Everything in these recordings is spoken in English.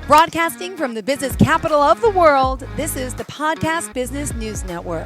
Broadcasting from the business capital of the world, this is the Podcast Business News Network.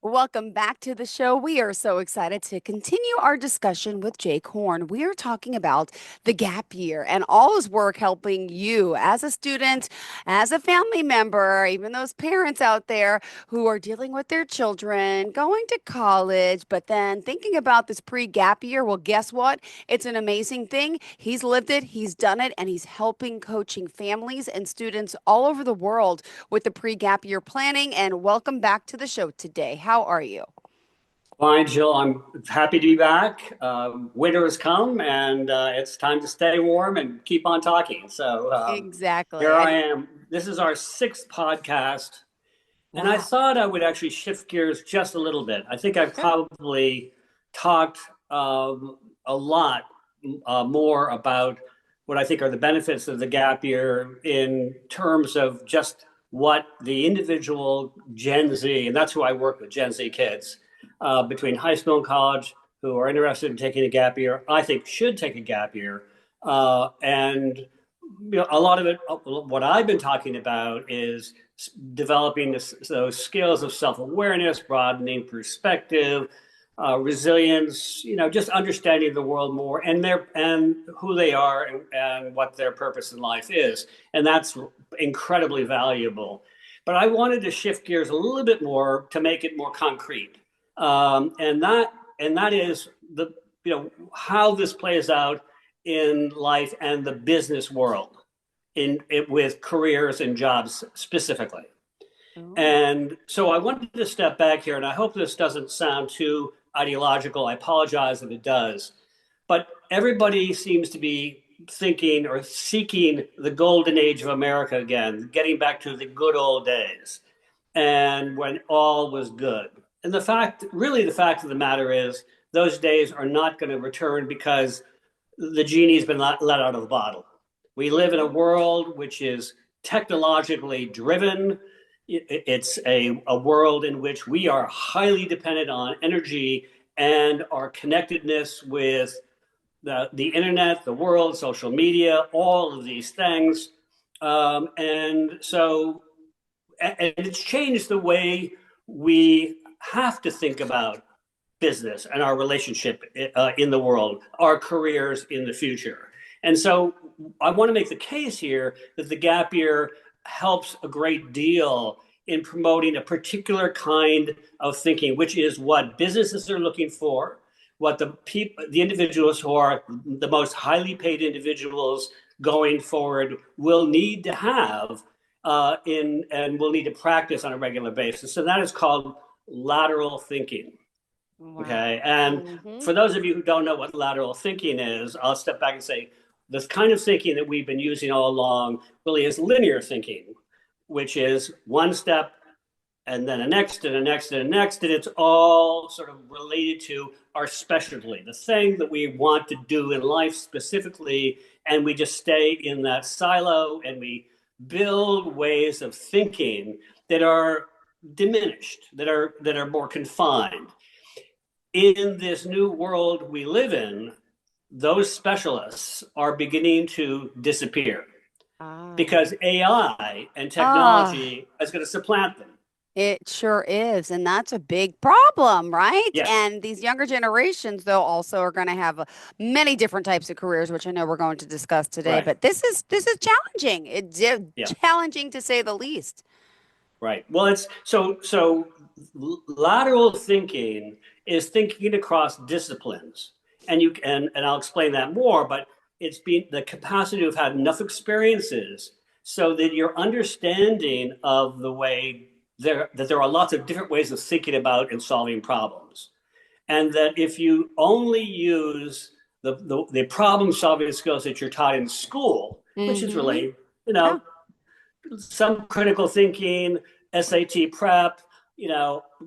Welcome back to the show. We are so excited to continue our discussion with Jake Horne. We are talking about the gap year and all his work helping you as a student, as a family member, even those parents out there who are dealing with their children, going to college, but then thinking about this pre-gap year. Well, guess what? It's an amazing thing. He's lived it, he's done it, and he's helping coaching families and students all over the world with the pre-gap year planning. And welcome back to the show today. How are you? Fine, Jill. I'm happy to be back. Winter has come, and it's time to stay warm and keep on talking. So Exactly. here I am. This is our sixth podcast, and I Wow. thought I would actually shift gears just a little bit. I think I've Sure. probably talked a lot more about what I think are the benefits of the gap year in terms of just what the individual Gen Z, and that's who I work with, Gen Z kids, between high school and college, who are interested in taking a gap year, I think should take a gap year. And a lot of it, what I've been talking about is developing those skills of self-awareness, broadening perspective, resilience, just understanding the world more and who they are and what their purpose in life is. And that's incredibly valuable. But I wanted to shift gears a little bit more to make it more concrete. And that is how this plays out in life and the business world with careers and jobs specifically. Oh. And so I wanted to step back here, and I hope this doesn't sound too ideological. I apologize if it does. But everybody seems to be thinking or seeking the golden age of America again, getting back to the good old days and when all was good. And the fact of the matter is, those days are not going to return because the genie's been let out of the bottle. We live in a world which is technologically driven. It's a world in which we are highly dependent on energy and our connectedness with the internet, the world, social media, all of these things. And it's changed the way we have to think about business and our relationship in the world, our careers in the future. And so I want to make the case here that the gap year helps a great deal in promoting a particular kind of thinking, which is what businesses are looking for, what the individuals who are the most highly paid individuals going forward will need to have and will need to practice on a regular basis. So that is called lateral thinking. Wow. Okay. And for those of you who don't know what lateral thinking is, I'll step back and say this kind of thinking that we've been using all along really is linear thinking, which is one step and then a next and a next and a next. And it's all sort of related to our specialty, the thing that we want to do in life specifically. And we just stay in that silo and we build ways of thinking that are diminished, that are more confined. In this new world we live in, those specialists are beginning to disappear because AI and technology is going to supplant them. It sure is. And that's a big problem, right? Yes. And these younger generations, though, also are going to have many different types of careers, which I know we're going to discuss today. Right. But this is challenging. It's challenging to say the least. Right. Well, it's so lateral thinking is thinking across disciplines. And I'll explain that more, but it's been the capacity to have had enough experiences so that your understanding of the way that there are lots of different ways of thinking about and solving problems. And that if you only use the problem solving skills that you're taught in school, which is really, some critical thinking, SAT prep,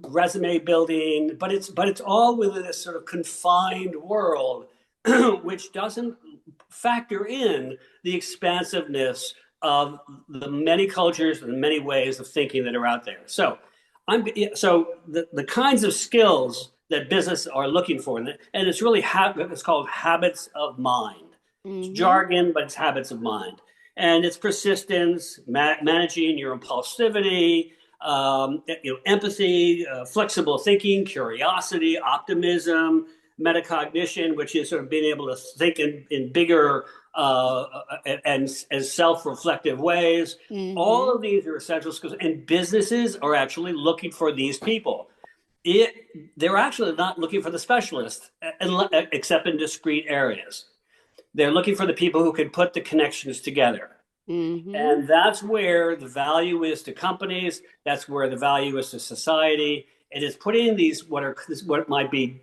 resume building, but it's all within this sort of confined world, which doesn't factor in the expansiveness of the many cultures and the many ways of thinking that are out there. So the kinds of skills that business are looking for, and it's really it's called habits of mind. It's Mm-hmm. jargon, but it's habits of mind. And it's persistence, managing your impulsivity, empathy, flexible thinking, curiosity, optimism, metacognition, which is sort of being able to think in bigger and as self-reflective ways. All Mm-hmm. of these are essential skills, and businesses are actually looking for these people. It, they're actually not looking for the specialist, except in discrete areas. They're looking for the people who can put the connections together. Mm-hmm. And that's where the value is to companies. That's where the value is to society. It is putting these what might be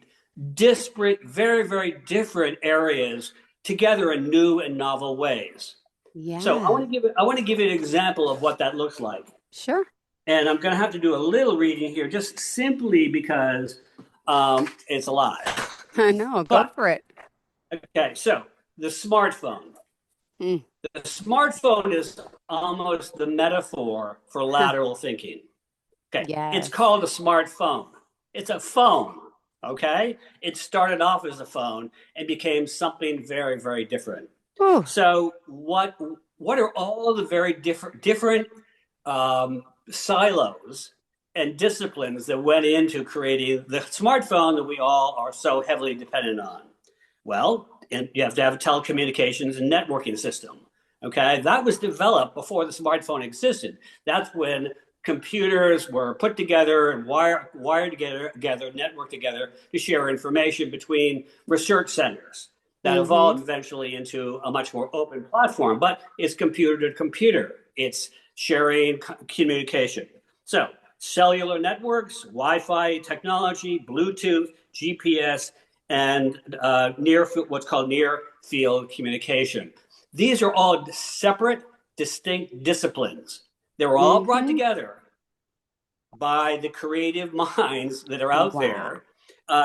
disparate, very, very different areas together in new and novel ways. So Yeah. I want to give you an example of what that looks like. Sure. And I'm going to have to do a little reading here, just simply because it's a lot. I know. Go But for it. okay, so the smartphone. Mm. The smartphone is almost the metaphor for lateral thinking. Okay, it's Yes. called a smartphone. It's a phone. Okay, it started off as a phone and became something very, very different. Ooh. So what are all the very different silos and disciplines that went into creating the smartphone that we all are so heavily dependent on? Well, and you have to have a telecommunications and networking system. Okay, that was developed before the smartphone existed. That's when computers were put together and wired together, networked together to share information between research centers. That evolved Mm-hmm. eventually into a much more open platform, but it's computer to computer. It's sharing communication. So cellular networks, Wi-Fi technology, Bluetooth, GPS, and what's called near field communication. These are all separate, distinct disciplines. They were all brought Mm-hmm. together by the creative minds that are out Wow. there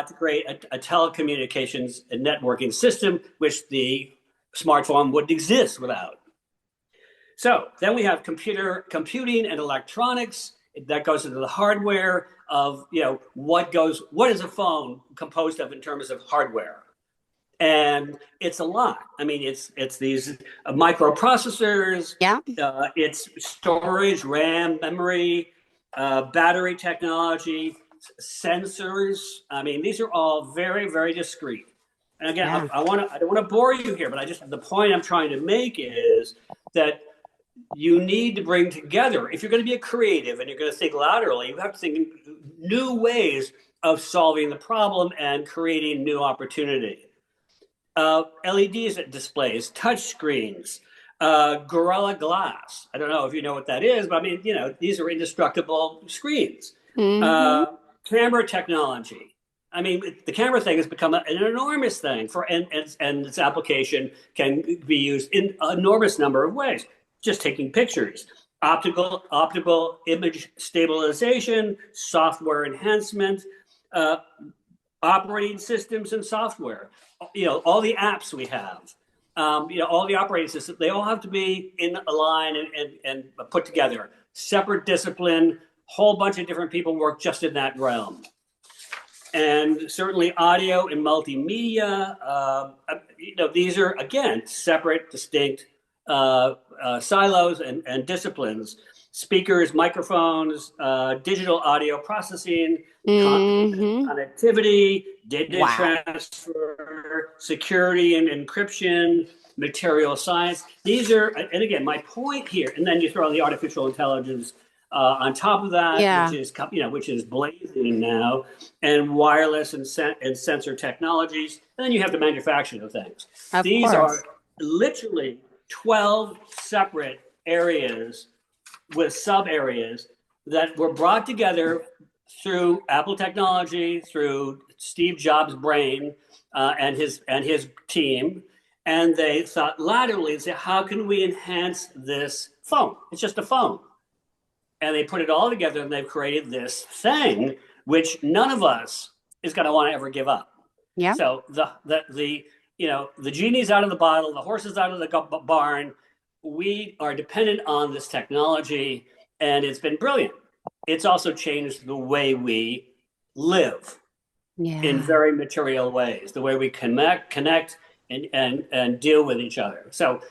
to create a telecommunications and networking system, which the smartphone wouldn't exist without. So then we have computing and electronics. That goes into the hardware of what is a phone composed of in terms of hardware, and it's a lot. I mean, it's these microprocessors, Yeah. it's storage, RAM, memory, battery technology, sensors. I mean, these are all very, very discrete. And again, Yeah. I don't want to bore you here, but the point I'm trying to make is that you need to bring together, if you're going to be a creative and you're going to think laterally, you have to think in new ways of solving the problem and creating new opportunity. LEDs at displays, touch screens, Gorilla Glass. I don't know if you know what that is, but I mean, these are indestructible screens. Mm-hmm. Uh, Camera technology. I mean, the camera thing has become an enormous thing and its application can be used in an enormous number of ways. Just taking pictures, optical image stabilization, software enhancement, uh, operating systems and software. All the apps we have, all the operating systems, they all have to be in a line and put together. Separate discipline, whole bunch of different people work just in that realm. And certainly audio and multimedia, these are, again, separate, distinct silos and disciplines. Speakers, microphones, digital audio processing, Mm-hmm. connectivity, data Wow. transfer, security and encryption, material science. These are, and again, my point here, and then you throw in the artificial intelligence on top of that, Yeah. which is blazing now, and wireless and sensor technologies. And then you have the manufacturing of things. Of These are course. literally 12 separate areas with sub areas that were brought together through Apple technology, through Steve Jobs' brain and his team, and they thought laterally and said, "How can we enhance this phone? It's just a phone." And they put it all together, and they've created this thing which none of us is going to want to ever give up. Yeah. So the genie's out of the bottle, the horse is out of the barn. We are dependent on this technology, and it's been brilliant. It's also changed the way we live in Yeah. very material ways, the way we connect and deal with each other. So,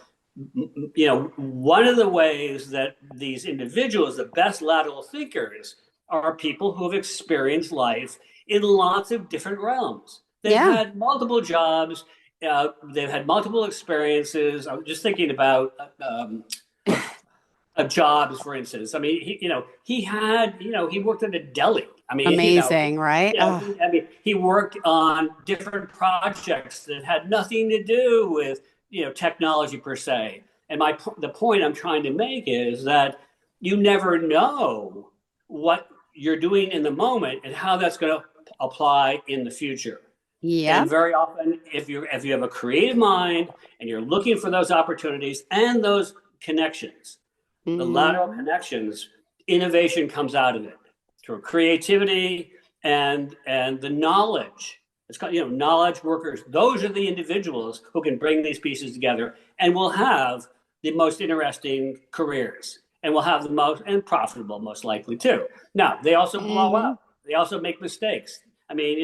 one of the ways that these individuals, the best lateral thinkers, are people who have experienced life in lots of different realms. They've Yeah. had multiple jobs, they've had multiple experiences. I'm just thinking about jobs, for instance. I mean, he worked in a deli. I mean, Amazing, right? Oh, he worked on different projects that had nothing to do with, technology per se. And the point I'm trying to make is that you never know what you're doing in the moment and how that's going to apply in the future. yeah. And very often, if you have a creative mind and you're looking for those opportunities and those connections, the lateral Hmm. connections, innovation comes out of it through creativity and the knowledge. It's called, knowledge workers. Those are the individuals who can bring these pieces together and will have the most interesting careers and will have the most and profitable, most likely too. Now, they also blow Hmm. up. They also make mistakes. I mean,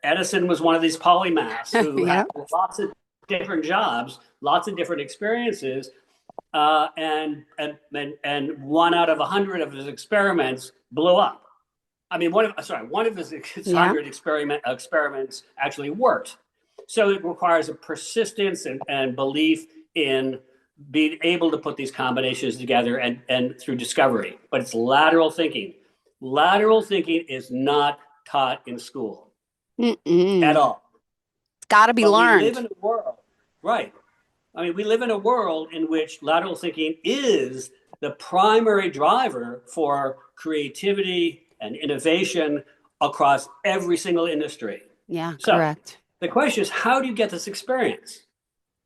Edison was one of these polymaths who had Yeah. lots of different jobs, lots of different experiences, and one out of 100 of his experiments blew up. I mean, one of his Yeah. 100 experiments actually worked. So it requires a persistence and belief in being able to put these combinations together and through discovery. But it's lateral thinking. Lateral thinking is not taught in school at Mm-mm. all. It's got to be But we live learned. in a world, right? I mean, we live in a world in which lateral thinking is the primary driver for creativity and innovation across every single industry. Yeah, So correct. the question is, how do you get this experience?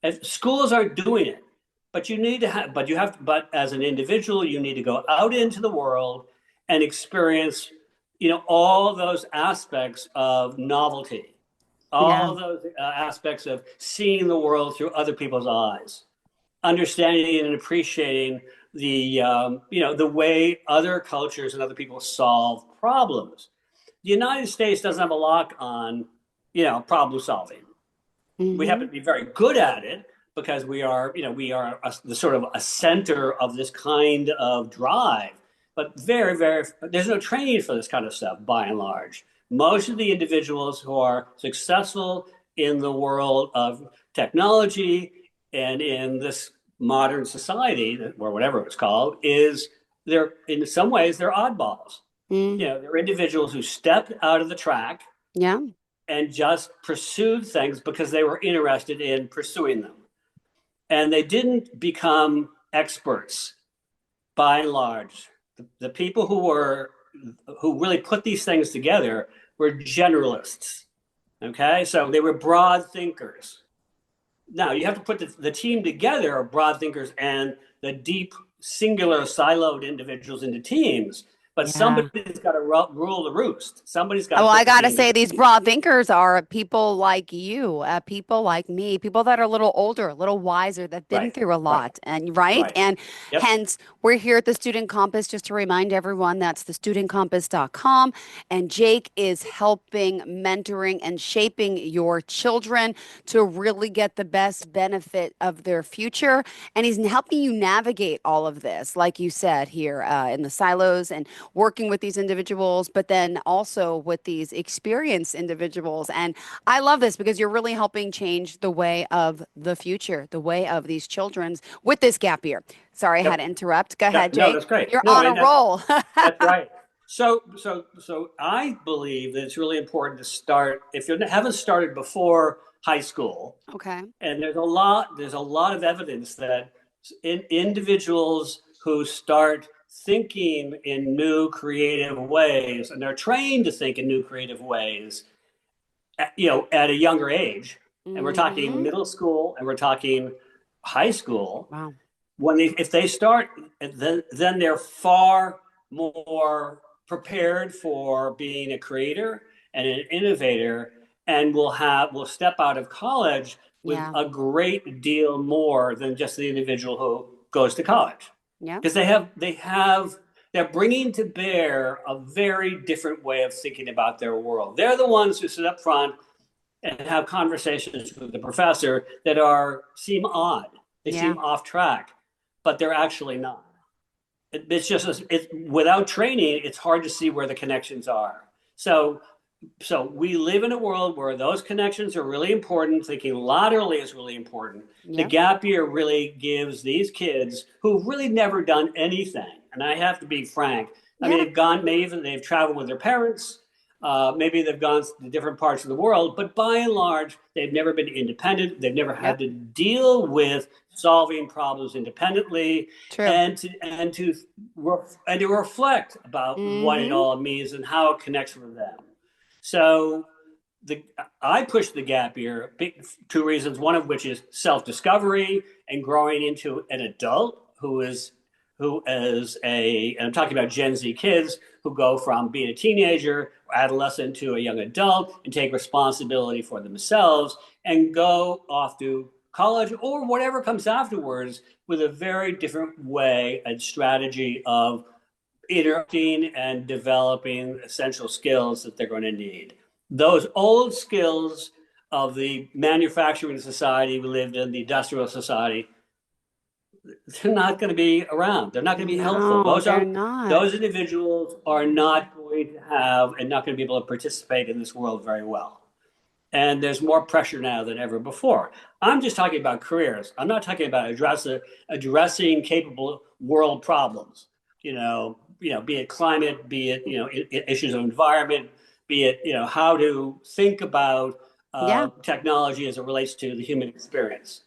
If schools are doing it, but you need to have, but you have, but as an individual, you need to go out into the world and experience, all those aspects of novelty, Yeah. all those aspects of seeing the world through other people's eyes, understanding and appreciating the way other cultures and other people solve problems. The United States doesn't have a lock on, problem solving. We happen Hmm. to be very good at it because the sort of a center of this kind of drive. But very, very, there's no training for this kind of stuff by and large. Most of the individuals who are successful in the world of technology and in this modern society, or whatever it's called, is they're in some ways they're oddballs. Mm. They're individuals who stepped out of the track Yeah. and just pursued things because they were interested in pursuing them. And they didn't become experts by and large. The people who really put these things together were generalists. Okay, so they were broad thinkers. Now you have to put the team together of broad thinkers and the deep, singular, siloed individuals into teams. But Yeah. somebody's got to rule the roost. Somebody's got to Well, I put the got to team say, together. these broad thinkers are people like you, people like me, people that are a little older, a little wiser, that've been Right, through a right, lot. And right. right. And Yep. hence, we're here at the Student Compass just to remind everyone that's thestudentcompass.com. And Jake is helping, mentoring, and shaping your children to really get the best benefit of their future. And he's helping you navigate all of this, like you said here in the silos and working with these individuals, but then also with these experienced individuals. And I love this because you're really helping change the way of the future, the way of these children's with this gap year. Sorry, I had Yep. to interrupt. Go Yep. ahead, No, Jake. that's great. You're No, on a and roll. that's right. So I believe that it's really important to start if you haven't started before high school. Okay. And there's a lot of evidence that individuals who start thinking in new creative ways and they're trained to think in new creative ways, at a younger age, and we're talking Hmm. middle school and we're talking high school, Wow. if they start, then they're far more prepared for being a creator and an innovator, and will step out of college with Yeah. a great deal more than just the individual who goes to college, Yeah. because they're bringing to bear a very different way of thinking about their world. They're the ones who sit up front and have conversations with the professor that are seem odd. They Yeah. seem off track, but they're actually not. It's just without training, it's hard to see where the connections are. So we live in a world where those connections are really important. Thinking laterally is really important. The Yep. gap year really gives these kids who've really never done anything, and I have to be frank. I mean, Yeah. they've traveled with their parents. Maybe they've gone to different parts of the world, but by and large, they've never been independent. They've never had Yep. to deal with solving problems independently, True. and to reflect about what it Mm-hmm. all means and how it connects with them. So the I push the gap year, two reasons. One of which is self discovery and growing into an adult who is a. And I'm talking about Gen Z kids who go from being a teenager, or adolescent to a young adult and take responsibility for themselves and go off to college or whatever comes afterwards with a very different way and strategy of interacting and developing essential skills that they're going to need. Those old skills of the manufacturing society we lived in, the industrial society, they're not going to be around. They're not going to be helpful. No, they're not. Those individuals are not going to have and not going to be able to participate in this world very well. And there's more pressure now than ever before. I'm just talking about careers. I'm not talking about addressing capable world problems. Be it climate, be it issues of environment, be it how to think about Yeah. technology as it relates to the human experience.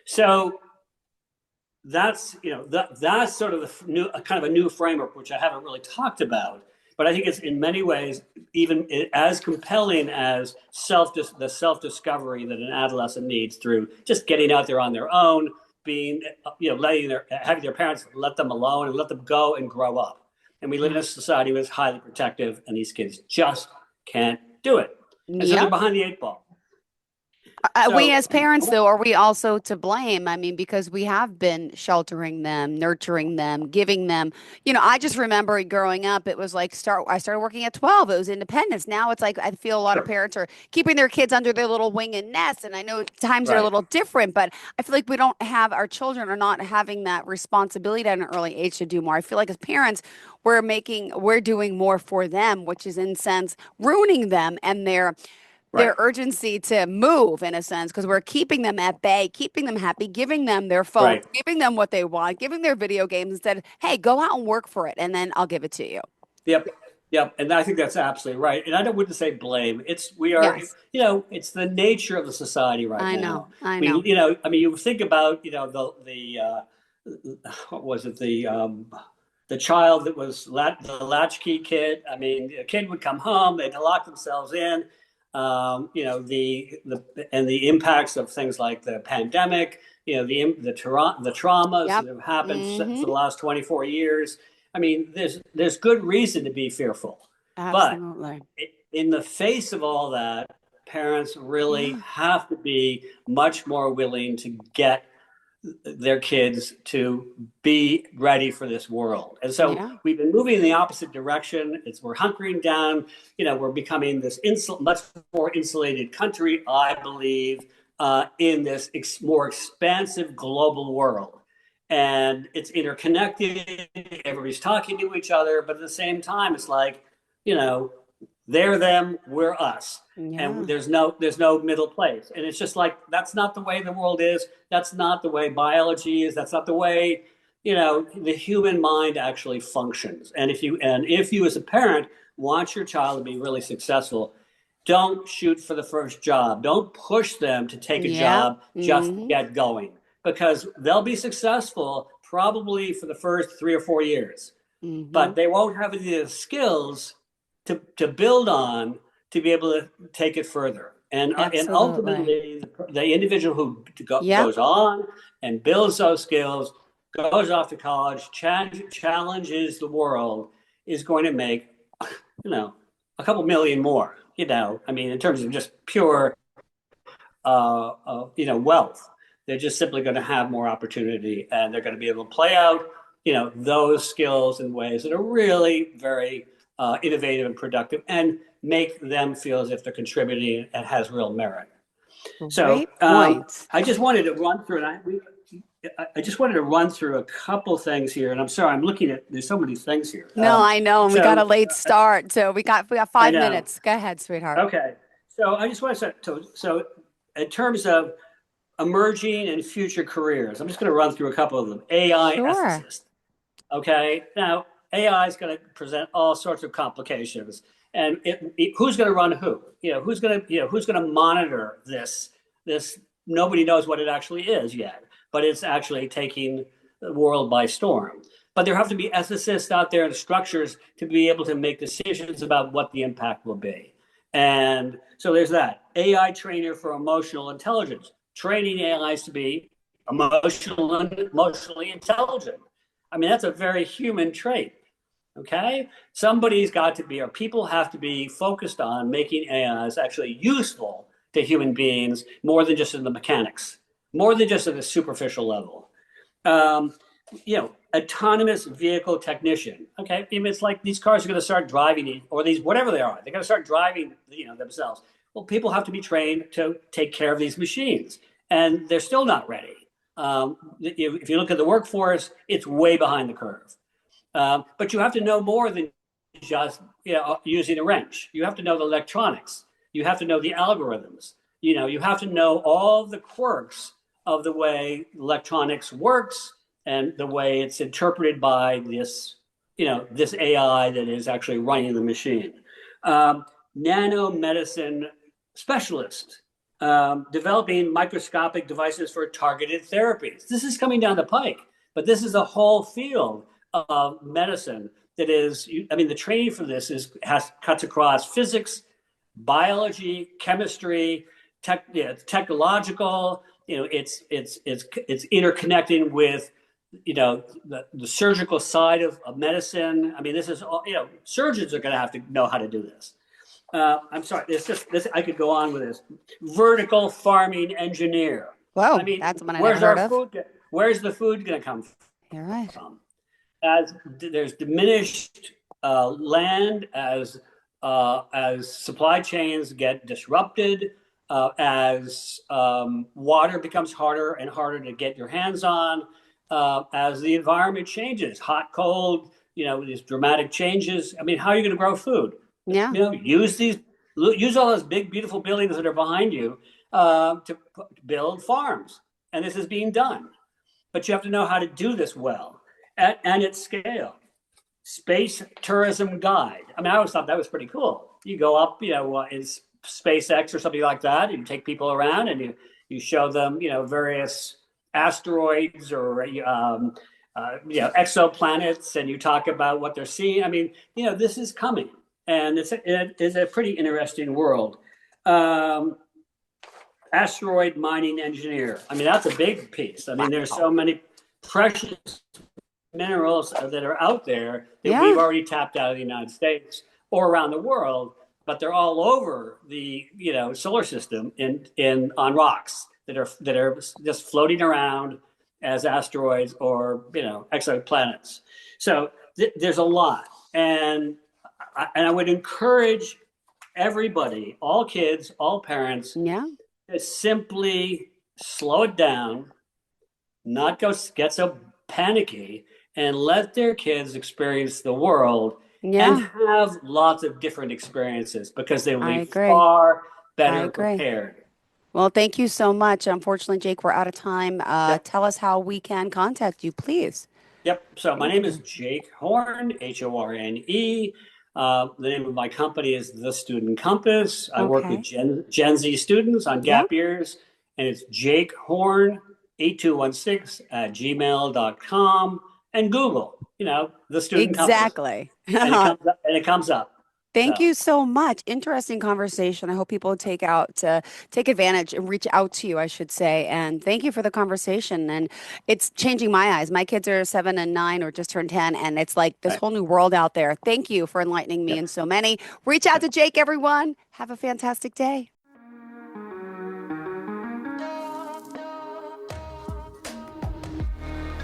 So that's sort of the new kind of a new framework which I haven't really talked about, but I think it's in many ways even as compelling as the self discovery that an adolescent needs through just getting out there on their own, being having their parents let them alone and let them go and grow up. And we live in Yeah. a society that's highly protective, and these kids just can't do it, and so they're Yep. behind the eight ball. We So as parents, though, are we also to blame? I mean, because we have been sheltering them, nurturing them, giving them, I just remember growing up, it was like I started working at 12. It was independence. Now it's like I feel a lot of sure, parents are keeping their kids under their little wing and nest. And I know times are a right, little different, but I feel like we don't have our children are not having that responsibility at an early age to do more. I feel like as parents, we're doing more for them, which is in sense ruining them and their right, urgency to move in a sense because we're keeping them at bay, keeping them happy, giving them their phones, right. giving them what they want, giving their video games instead. Hey, go out and work for it, and then I'll give it to you. Yep. Yep. And I think that's absolutely right. And I wouldn't say blame. We are, Yes, it's the nature of the society right I know, now. I know. I mean, you think about, what was it? The child that was the latchkey kid. I mean, a kid would come home, they'd lock themselves in. And the impacts of things like the pandemic, the traumas Yep. that have happened Mm-hmm. for the last 24 years. I mean, there's good reason to be fearful, but Absolutely. in the face of all that, parents really Yeah. have to be much more willing to get their kids to be ready for this world. And so Yeah. we've been moving in the opposite direction. We're hunkering down. We're becoming this much more insulated country, I believe, in this more expansive global world. And it's interconnected. Everybody's talking to each other, but at the same time, it's like, you know, they're them, we're us, and Yeah. there's no middle place. And it's just like that's not the way the world is. That's not the way biology is. That's not the way the human mind actually functions. And if you as a parent want your child to be really successful, don't shoot for the first job. Don't push them to take a Yeah. job just to Mm-hmm. get going, because they'll be successful probably for the first 3 or 4 years, Mm-hmm. but they won't have any of the skills to build on to be able to take it further. And Absolutely. ultimately, the individual who Yep. goes on and builds those skills, goes off to college, challenges the world, is going to make a couple million more. I mean, in terms of just pure wealth. They're just simply going to have more opportunity, and they're going to be able to play out those skills in ways that are really very innovative and productive, and make them feel as if they're contributing and has real merit. So Great points. I just wanted to run through, I just wanted to run through a couple things here, and I'm sorry, I'm looking at, there's so many things here. No, I know, and we got a So late start, so we got I 5 minutes. know. Go ahead, sweetheart. Okay. So I just want to say, so in terms of emerging and future careers, I'm just going to run through a couple of them. AI Sure. ethicist. Okay. Now, AI is going to present all sorts of complications, and who's going to run who? Who's going to monitor this? This nobody knows what it actually is yet, but it's actually taking the world by storm. But there have to be ethicists out there and structures to be able to make decisions about what the impact will be. And so there's that. AI trainer for emotional intelligence, training AIs to be emotionally intelligent. I mean, that's a very human trait. Okay. Somebody's got to be, or people have to be focused on making AIs actually useful to human beings more than just in the mechanics, more than just at a superficial level. Um, Autonomous vehicle technician. Okay, I mean, it's like these cars are going to start driving, or these whatever they are, they're going to start driving, themselves. Well, people have to be trained to take care of these machines, and they're still not ready. If you look at the workforce, it's way behind the curve. But you have to know more than just using a wrench. You have to know the electronics. You have to know the algorithms. You have to know all the quirks of the way electronics works and the way it's interpreted by this AI that is actually running the machine. Nanomedicine specialist, developing microscopic devices for targeted therapies. This is coming down the pike, but this is a whole field of medicine that is, the training for this cuts across physics, biology, chemistry, technological. It's interconnecting with the surgical side of medicine. I mean, this is all, surgeons are going to have to know how to do this. I'm sorry, this I could go on with this. Vertical farming engineer. Whoa, I mean, that's one I never heard of. Where's the food going to come You're right. from? As there's diminished land, as supply chains get disrupted, as water becomes harder and harder to get your hands on, as the environment changes, hot, cold, these dramatic changes. I mean, how are you going to grow food? Yeah. Use all those big, beautiful buildings that are behind you to build farms, and this is being done. But you have to know how to do this well and at scale. Space tourism guide. I mean, I always thought that was pretty cool. You go up, in SpaceX or something like that, and you take people around and you show them, various asteroids or exoplanets, and you talk about what they're seeing. I mean, this is coming, and it is a pretty interesting world. Asteroid mining engineer. I mean, that's a big piece. I mean, there's so many precious minerals that are out there that we've already tapped out of the United States or around the world, but they're all over the solar system in on rocks that are just floating around as asteroids or exoplanets. So there's a lot, and I would encourage everybody, all kids, all parents, to simply slow it down, not get so panicky, and let their kids experience the world and have lots of different experiences, because they will be far better prepared. Well, thank you so much. Unfortunately, Jake, we're out of time. Tell us how we can contact you, please. Yep. So my name is Jake Horne, Horne. The name of my company is The Student Compass. I work with Gen Z students on gap years, and it's Jake Horne 8216@gmail.com, and Google, The Student Compass. Exactly. And it comes up. Thank you so much. Interesting conversation. I hope people take advantage and reach out to you, I should say. And thank you for the conversation. And it's changing my eyes. My kids are 7 and 9 or just turned 10. And it's like this whole new world out there. Thank you for enlightening me and so many. Reach out to Jake, everyone. Have a fantastic day.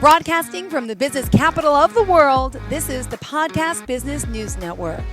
Broadcasting from the business capital of the world, this is the Podcast Business News Network.